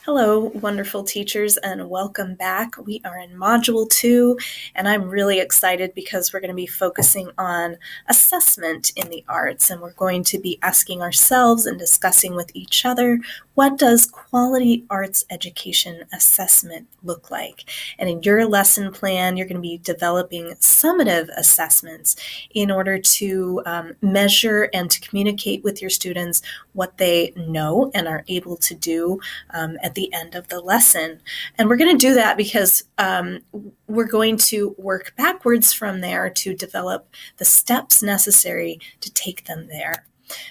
Hello, wonderful teachers, and welcome back. We are in Module 2, and I'm really excited because we're going to be focusing on assessment in the arts, and we're going to be asking ourselves and discussing with each other, what does quality arts education assessment look like? And in your lesson plan, you're going to be developing summative assessments in order to measure and to communicate with your students what they know and are able to do at the end of the lesson. And we're going to do that because we're going to work backwards from there to develop the steps necessary to take them there.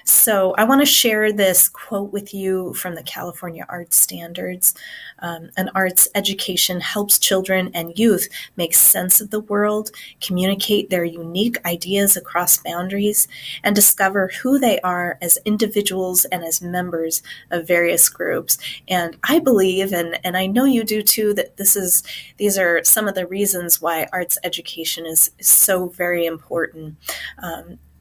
So I want to share this quote with you from the California Arts Standards. An arts education helps children and youth make sense of the world, communicate their unique ideas across boundaries, and discover who they are as individuals and as members of various groups. And I believe, and I know you do too, that these are some of the reasons why arts education is so very important.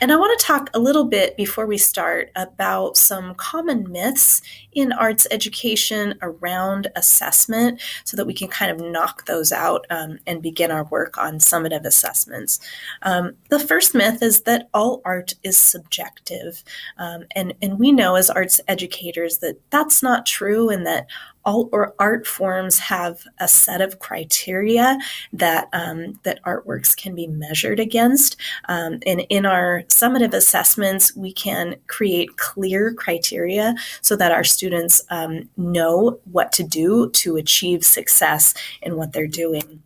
And I want to talk a little bit before we start about some common myths in arts education around assessment so that we can kind of knock those out and begin our work on summative assessments. The first myth is that all art is subjective. And we know as arts educators that that's not true, and that all art forms have a set of criteria that artworks can be measured against. And in our summative assessments, we can create clear criteria so that our students know what to do to achieve success in what they're doing.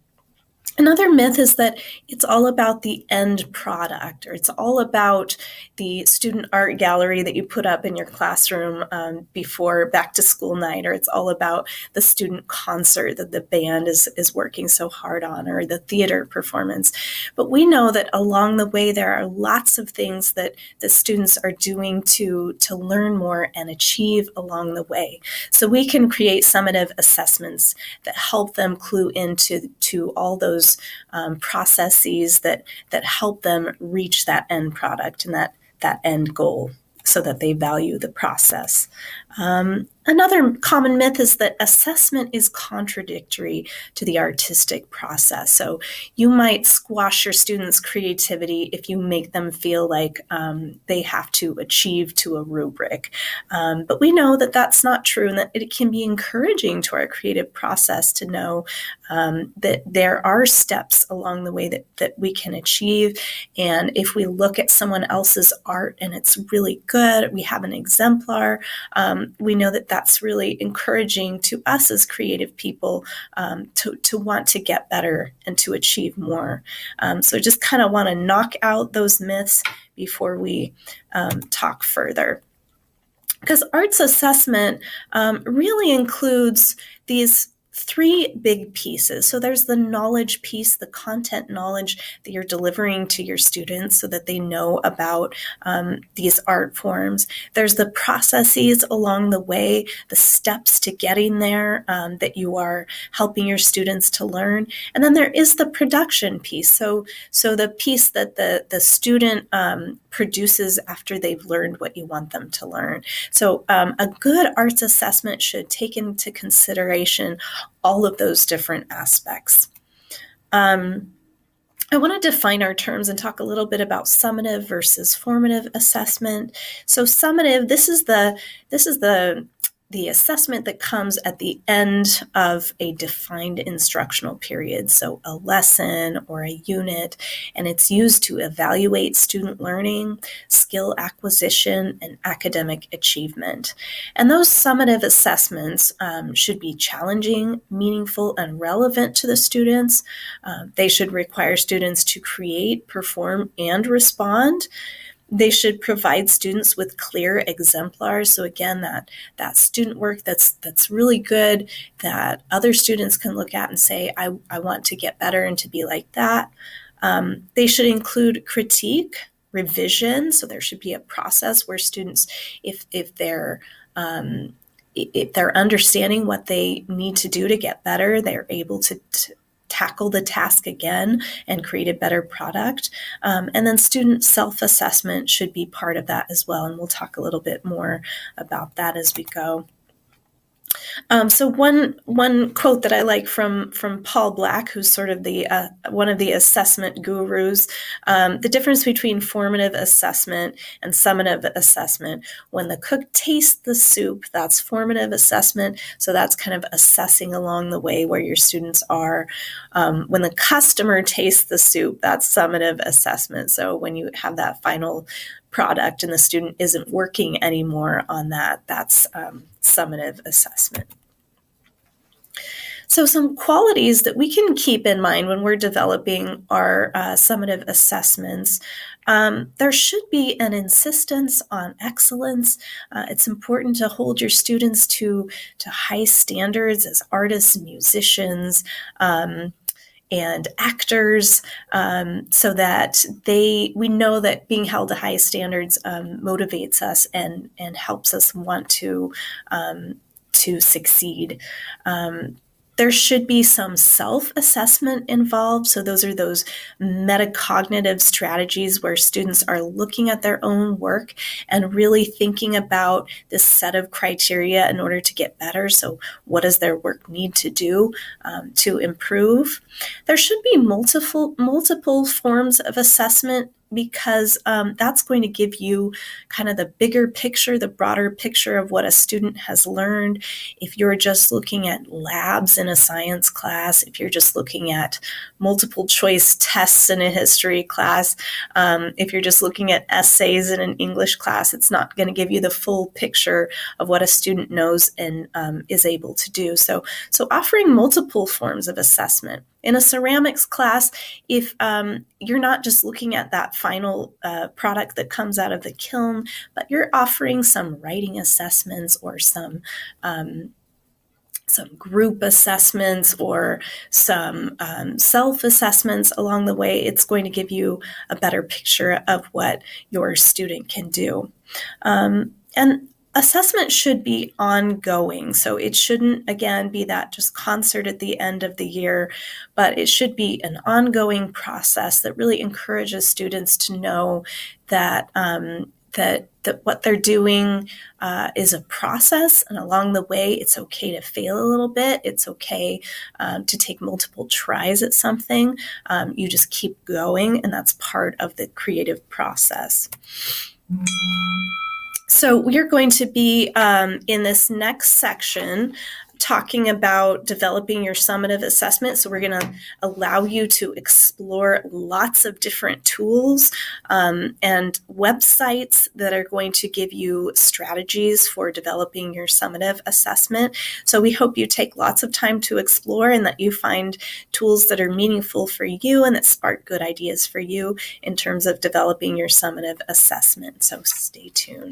Another myth is that it's all about the end product, or it's all about the student art gallery that you put up in your classroom before back to school night, or it's all about the student concert that the band is working so hard on, or the theater performance. But we know that along the way there are lots of things that the students are doing to learn more and achieve along the way. So we can create summative assessments that help them clue into all those processes that help them reach that end product and that end goal, so that they value the process. Another common myth is that assessment is contradictory to the artistic process. So you might squash your students' creativity if you make them feel like they have to achieve to a rubric. But we know that that's not true, and that it can be encouraging to our creative process to know that there are steps along the way that we can achieve. And if we look at someone else's art and it's really good, we have an exemplar, we know that that's really encouraging to us as creative people to want to get better and to achieve more. So just kind of want to knock out those myths before we talk further. Because arts assessment really includes these three big pieces. So there's the knowledge piece, the content knowledge that you're delivering to your students so that they know about these art forms. There's the processes along the way, the steps to getting there that you are helping your students to learn. And then there is the production piece. So the piece that the student produces after they've learned what you want them to learn. So a good arts assessment should take into consideration all of those different aspects. I want to define our terms and talk a little bit about summative versus formative assessment. So summative, this is the assessment that comes at the end of a defined instructional period, so a lesson or a unit, and it's used to evaluate student learning, skill acquisition, and academic achievement. And those summative assessments should be challenging, meaningful, and relevant to the students. They should require students to create, perform, and respond. They should provide students with clear exemplars. So again, that student work that's really good, that other students can look at and say, I want to get better and to be like that. They should include critique, revision. So there should be a process where students, if they're understanding what they need to do to get better, they're able to tackle the task again and create a better product. And then student self-assessment should be part of that as well. And we'll talk a little bit more about that as we go. So one quote that I like from Paul Black, who's sort of the one of the assessment gurus, the difference between formative assessment and summative assessment. When the cook tastes the soup, that's formative assessment. So that's kind of assessing along the way where your students are. When the customer tastes the soup, that's summative assessment. So when you have that final product and the student isn't working anymore on that, that's summative assessment. So some qualities that we can keep in mind when we're developing our summative assessments. There should be an insistence on excellence. It's important to hold your students to high standards as artists, musicians, and actors, so that we know that being held to high standards motivates us and helps us want to succeed. There should be some self-assessment involved. So those are those metacognitive strategies where students are looking at their own work and really thinking about this set of criteria in order to get better. So what does their work need to do to improve? There should be multiple forms of assessment, because that's going to give you kind of the bigger picture, the broader picture of what a student has learned. If you're just looking at labs in a science class, if you're just looking at multiple choice tests in a history class, if you're just looking at essays in an English class, it's not going to give you the full picture of what a student knows and is able to do. So offering multiple forms of assessment. In a ceramics class, if you're not just looking at that final product that comes out of the kiln, but you're offering some writing assessments or some group assessments or some self-assessments along the way, it's going to give you a better picture of what your student can do. And assessment should be ongoing. So it shouldn't, again, be that just concert at the end of the year, but it should be an ongoing process that really encourages students to know that that what they're doing is a process, and along the way, it's okay to fail a little bit. It's okay to take multiple tries at something. You just keep going, and that's part of the creative process. So we're going to be in this next section talking about developing your summative assessment. So we're going to allow you to explore lots of different tools and websites that are going to give you strategies for developing your summative assessment. So we hope you take lots of time to explore and that you find tools that are meaningful for you and that spark good ideas for you in terms of developing your summative assessment. So stay tuned.